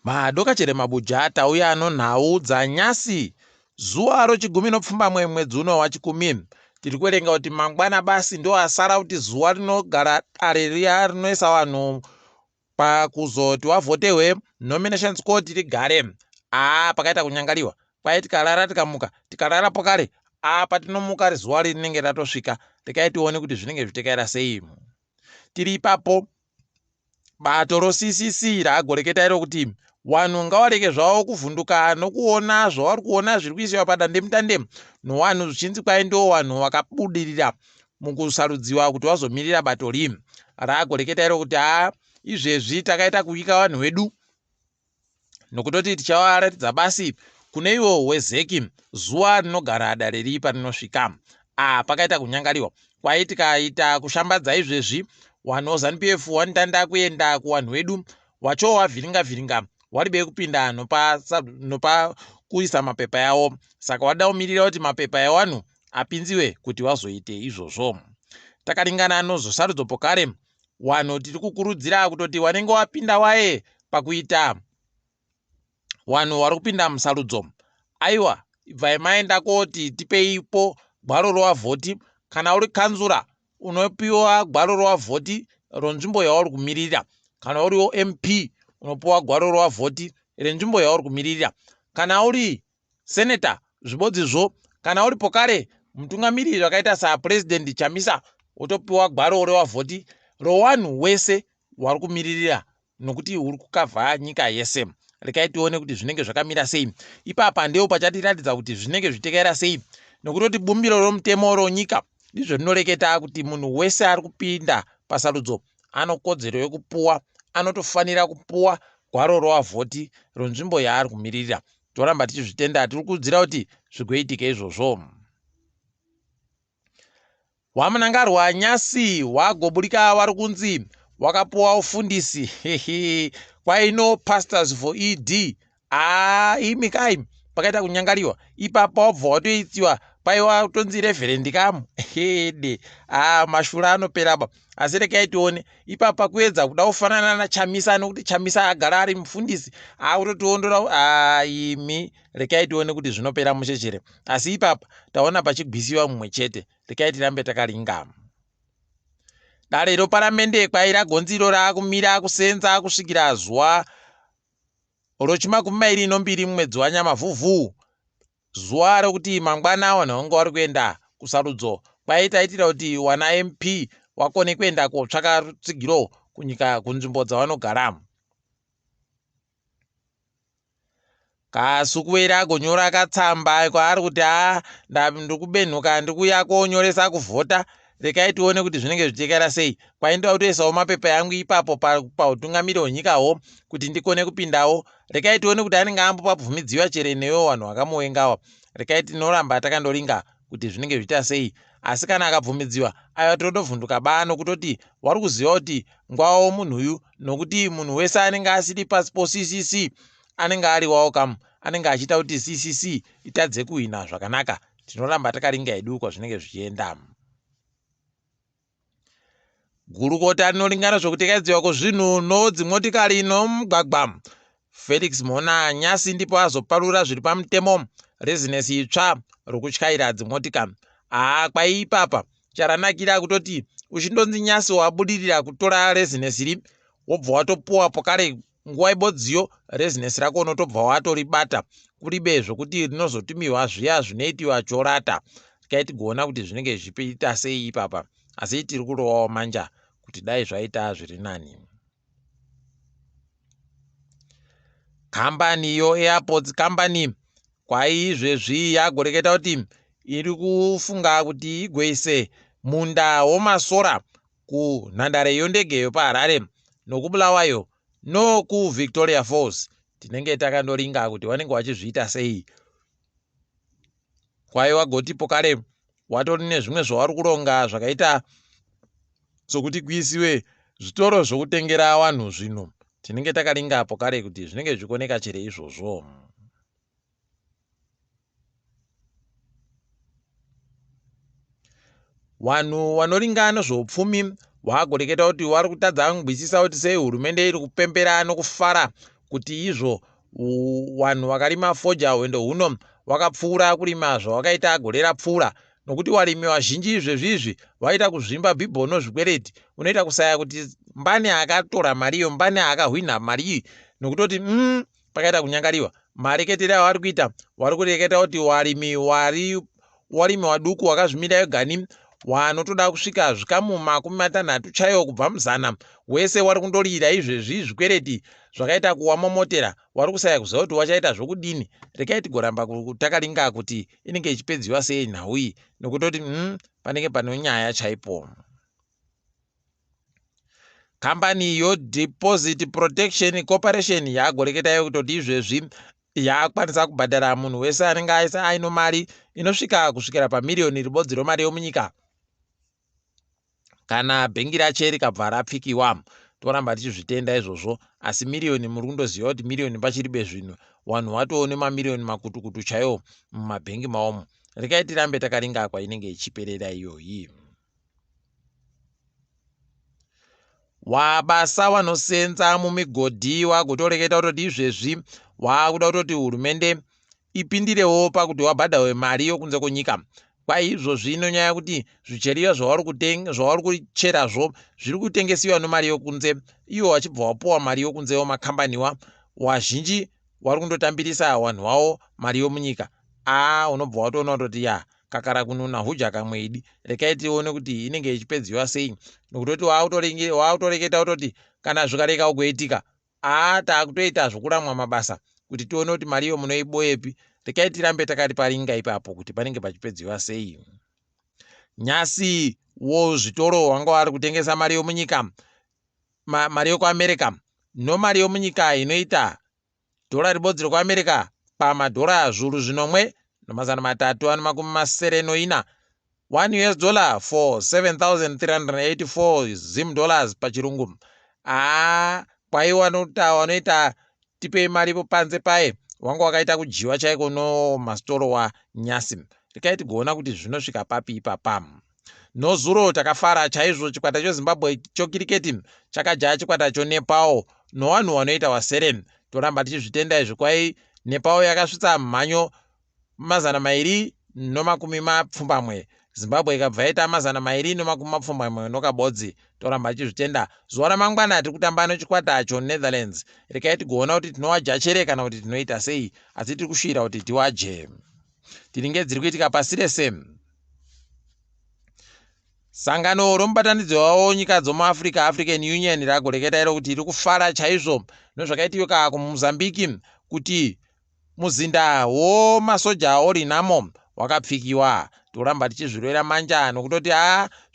Madoka chere mabuja tauya ano nhau dzanyasi zuwa rochigumi nopfumba mwedzi uno waChikumi. Tiri kuerenga kuti mangwana basi ndo asara kuti zuwa rinogara dare riya rinoisa vanhu pakuzoti wavhotewe nomination score rigare. Pakaita kunyangariwa kwai tikarara tikamuka tikarara pokare patinomuka zuwa rinenge ratosvika rekai tione kuti zvinenge zvitekaira sei. Tiri ipapo bato CCC ragoreketa iro kuti vanhu ngavareke zvavo kuvhunduka nokuona zvavari kuona zviri kuisiwa padandemutande nowanhu zvichinzi kwai ndo vanhu vakabudirira mukusarudziwa kuti vazomirira bato ri. Ragoreketa iro kuti izvezvi takaita kuvika vanhu vedu nokutoti tichavaratidza basi kune iwo wezeki zuwa rinogara dare riri parinosvika. Pakaita kunyangariwa kwai tikaita kushambadza izvezvi vanhu ZANU-PF vanotanda kuenda kuvanhu vedu vachovavhiringa waribe kupinda nopa kuisa mapepa yavo, saka wada kumirira kuti mapepa evanhu apinziwe kuti vazoite izvozvo. Takaringana nozosarudzo pokare vanhu tiri kukurudzira kutoti wanenge wapinda waye pakuita vanhu vari kupinda musarudzo, aiwa ibvai maenda koti tipeipo gwaro rovavhoti. Kana uri kanzura unopiwa gwaro rovavhoti ronzvimbo yauri kumirira. Kana uriwo MP unopiwa gwaro rovavhoti renzvimbo yauri kumirira. Kana uri seneta zvibodzizvo. Kana uri pokare mutungamiri zvakaita saPresident Chamisa utopiwa gwaro rovavhoti rowanhu wese wari kumiririra nokuti uri kukavha nyika yese. Rekai tione kuti zvinenge zvakamira sei. Ipapa ndeo pachatiratidza kuti zvinenge zvitekaira sei, nokutoti bumbiro romutemo ronyika ndizvo rinoreketa kuti munhu wese ari kupinda pasarudzo anokodzero yekupuwa, anotofanira kupuwa gwaro rovavhoti ronzvimbo yaari kumirira. Toramba tichizvitenda, tiri kukudzira kuti zvigoitika izvozvo. Wamunangarwa nyasi wagoburika vari kunzi wakapuwa ufundisi kwai no pastors for ED. Imikai pakaita kunyangariwa ipapa wabva watoitiwa paiwa tonzi reverend kamu mashura anoperaba. Asi rekai tione ipapa kuedza kuda kufanana naChamisa nokuti Chamisa agara ari mufundisi utotiondora imi rekai tione kuti zvinopera muchechere. Asi ipapa taona pachigwisiwa mumwe chete. Rekai tirambe takaringa. Dare reparamende kwai ragonziro raakumira kusenza kusvikira zuwa rochi22 mwedzi waNyamavhuvhu, zuwa rokuti mangwana vanhu vange vari kuenda kusarudzo. Kwai taitira kuti wana MP wakone kuenda kotsvaka rutsigiro kunyika kunzvimbo dzavanogara. Kasukuwera agonyora katsamba kwaari kuti ndiri kubenhuka ndikuuya konyoresa kuvhota. Rekai tione kuti zvinenge zvichitekaira sei. Kwai ndoda kutoisawo mapepa yangu ipapo pautungamiri hwenyikawo kuti ndikone kupindawo. Rekai tione kuti anenge ambopabvumidziwa chere newo vanhu vakamuwengawa. Rekai tinoramba takandoringa kuti zvinenge zviita sei. Asi kana akabvumidziwa aiwa tinotovhunduka nokutoti wari kuziva kuti ngwawo munhu uyu, nokuti munhu wese anenge asiri pasi poCCC anenge ari wawo kamu, anenge achiita kuti CCC itadze kuhina zvakanaka. Tinoramba takaringa hedu kwazvinenge zvichienda. Gurukota rinoringana zvokutekedzwa kwezvinhu nodzimotikari nomugwagwa. Felix Mona nyasi ndipo azoparura zviri pamutemo rezinesi itsva rokutyaira dzimotika. Kwai ipapa charanakira kutoti uchindonzi nyasi wabudirira kutora rezinesi ri wobva watopuwa pokare nguva ibodziyo rezinesi rako unotobva watoribata kuribe zvokuti rinozotumirwa zviya zvinoitiwa chorata. Rekai tigoona kuti zvinenge zvichiita sei ipapa. Asi tiri kurovawo manja kuti dai zvaita zviri nani. Kambani yo Airports Company kwai izvezvi yagoreketa kuti iri kufunga kuti igoise munda womasora kunhandare yondege yopaHarare nokubulawayo nokuVictoria Falls. Tinenge takandoringa kuti vanenge vachizviita sei. Kwai wagoti pokare watori nezvimwe zvavari kuronga zvakaita sokuti kuisiwe zvitoro zvokutengera vanhu zvinhu. Tinenge takaringa pokare kuti zvinenge zvikoneka chere izvozvo. Vanhu vanoringa nezveupfumi vagoreketa kuti vari kutadza kungwisisa kuti sei hurumende iri kupembera nokufara kuti izvo vanhu vakarima foja hwendo huno wakapfuura kurima zvawakaita agorera pfuura, nokuti warimi wazhinji izvezvizvi vaita kuzvimba bhibhono zvikwereti, unoita kusaya kuti mbane akatora mariyo, mbane akahwina mariyi, nokutoti pakaita kunyangariwa. Mareketero avari kuita, vari kureketa kuti warimi waduku wakazvimira egani wanotoda kusvika zvikamu 60 chaiwo kubva muzana, wese wari kundorira izvezvi zvikwereti zvakaita kuwamomotera, wari kusaya kuziva kuti wachaita zvokudini. Rekai tigoramba kutakalinga kuti inenge ichipedziwa sei nhau iyi, nokutoti panenge pane nyaya chaipo. Kambani yoDeposit Protection Corporation yagoreketa kutoti izvezvi yakwanisa kubhadhara munhu wese anenge aino mari kusvikira pamiliyoni ribodzi romari yomunyika kana bhengi rache rikabva rapfikiwa. Toramba tichizvitenda izvozvo, asi miliyoni muri kundoziva kuti miliyoni pachiribe zvinhu, vanhu watoone mamiliyoni makutukutu chaiwo mumabhengi maomo. Rekai tirambe takaringa kwainenge ichiperera iyoyi. Wabasa wanosenza mumigodhi wagotoreketa kuti izvezvi wakuda kuti hurumende ipindirewo pakuti wabhadhawe mari yokunze kwenyika. Kwaizvozvi inonyaya yekuti zvicheriwa zvavari kucherazvo zviri kutengesiwa nemari yokunze, iwo wachibva wapuwa mari yokunze wamakambaniwa, wazhinji wari kundotambirisa vanhu wavo mari yomunyika. Unobva watoona kuti kakara kununa huja kamwe idi. Rekai tione kuti inenge ichipedziwa sei, nokutoti wakutoreketa kutoti kana zvikareka kugoitika taakutoita zvokuramwa mabasa kuti tione kuti mari iyo munoiboyepi. Rekai tirambe takariparinga ipapo kuti panenge pachipedziwa sei. Nyasi wozvitoro wanga wari kutengesa mari yomunyika, mari yokuAmerika, nomari yomunyika inoita dhora ribodzi rekuAmerika pamadhora zviuru zvinomwe $384, $1 for 7,384 Zim dollars pachirungu. Wanoita tipei mari panze paye, wanga wakaita kujiwa chaiko nomastoro waNyasi. Rekai tigoona kuti zvinosvika papi ipapa. Nozuro takafara chaizvo, chikwata cheZimbabwe chokiriketi chakajaya chikwata choNepawo nowanhu wanoita wa7. Toramba tichizvitenda izvi. Kwai Nepawo yakasvitsa mhanyo 220, Zimbabwe ikabva yaita 220 nokabodzi. Toramba tichizvitenda. Zuva ramangwana tiri kutamba nechikwata choNetherlands. Rekai tigoona kuti tinowajachereka kana kuti tinoita sei, asi tiri kushuira kuti tiwaje. Tiringe dziri kuitika pasi rese. Sangano romubatanidzo wawo nyika dzomuAfrica, African Union, ragoreketa kuti iri kufara chaizvo nezvakaitika kuMozambique kuti muzinda womasoja orinamo wakapfikiwa. Toramba tichizvirwera manja nokutoti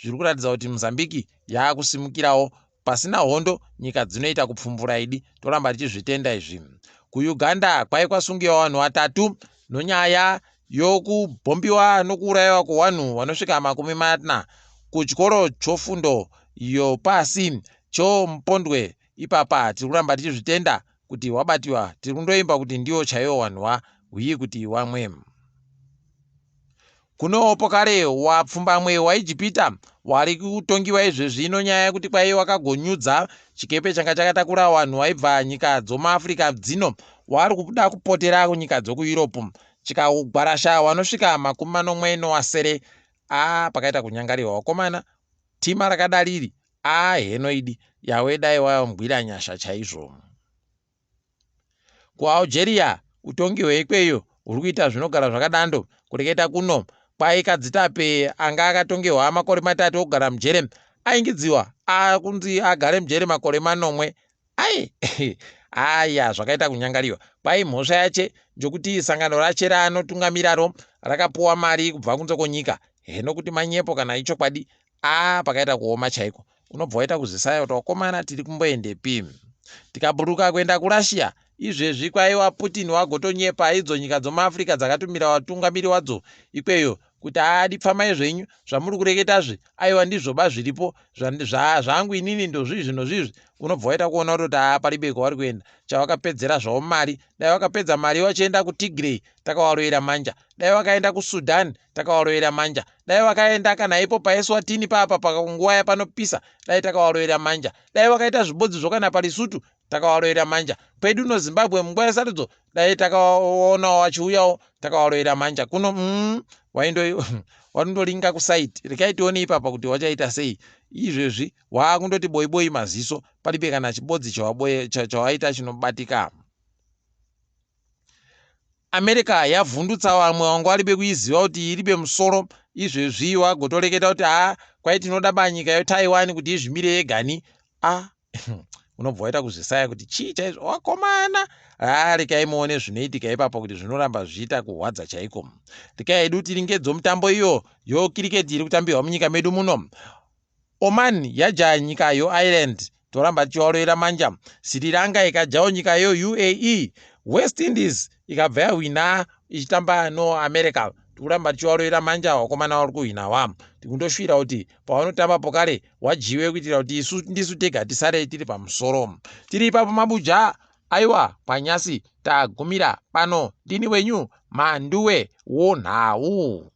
zviri kuratidza kuti Mozambique yakusimukirawo pasina hondo, nyika dzinoita kupfumbura idi. Toramba tichizvitenda izvi. KuUganda kwai kwasungiwa vanhu 3 nonyaya yokubhombiwa nokuurayiwa kwevanhu vanosvika 40 kuchikoro chofundo yopasi choMupondwe. Ipapa tiri kuramba tichizvitenda kuti wabatiwa, tiri kundoimba kuti ndiwo chaiwo vanhu wahwi kuti wamwe. Kunopo kare wapfumbamwe waIjipita wari kutongiwa izvezvi inonyaya kuti kwai wakagonyudza chikepe changa chakatakura vanhu waibva nyika dzomuAfrica dzino wari kuda kupotera kunyika dzokuEurope, chikagwarasha vanosvika 40 pakaita kunyangariwa. Wakomana tima rakadariri henoidi yawe dai wambwira nyasha chaizvo. KuAlgeria utongi hweikweyo huri kuita zvinogara zvakadando. Kureketa kuno kwai Kadzitape anga akatongewa makore 3 okugara mujere aingidziwa kunzi agare mujere makore 9. Zvakaita kunyangariwa. Kwai mhosva yache njokuti sangano rache raanotungamiraro rakapuwa mari kubva kunze kwenyika. Heno kuti manyepo kana ichokwadi pakaita kuoma chaiko. Unobva waita kuzisaya kuti wakomana tiri kumboendepi. Tikaburuka kuenda kuRussia, izvezvi kwaiwa Putin wagotonyepa idzo nyika dzomuAfrica dzakatumira watungamiri wadzo ikweyo kuti dipfamai zvenyu zvamuri kureketazve, aiwa ndizvoba zviripo zvangu inini ndozvizvi. Unobva waita kuona kuti paribe kwavari kuenda. Chavakapedzera zvavo mari. Dai wakapedza mari wachienda kuTigray takawaroera manja. Dai wakaenda kuSudan takawaroera manja. Dai wakaenda kana ipo paEswatini papa panguva yapanopisa dai takawaroera manja. Dai wakaita zvibodzi zvokana paLesotho takawaloera manja. Pedu no Zimbabwe munguva yesarudzo dai takaonawo vachiuyawo takawaloera manja. Kuno waindolinga kusaiti. Rekai tione ipapa kuti wachaita sei. Izvezvi wakundoti boiboi maziso palibe kana chibodzi chawaita chinobatika. America yavhundutsa vamwe vanga varibe kuiziva kuti iribe musoro. Izvezvi wagotoreketa kuti kwai tinoda banyika yeTaiwan kuti izvimire yegani. Unobva waita kuzvisaya kuti chii chaizvo wakomana. Rekai muone zvinoitika ipapa kuti zvinoramba zviita kuhwadza chaiko. Rekai hedu tiringedzo mutambo iyo yokiriketi iri kutambirwa munyika medu muno. Oman yaja nyika Ireland, toramba tichiwaloera manja. Sri Lanka ikajawo nyika UAE. West Indies ikabva yahwina ichitamba America. Tikuramba tichiwaloera manja wakomana vari kuhwinawa. Tikundosvira kuti pavanotamba pokare wajiwe kuitira kuti ndisu tega tisare tiri pamusoro. Tiri ipapo mabuja. Aiwa panyasi tagumira pano. Ndini wenyu Mhanduwe WeNhau.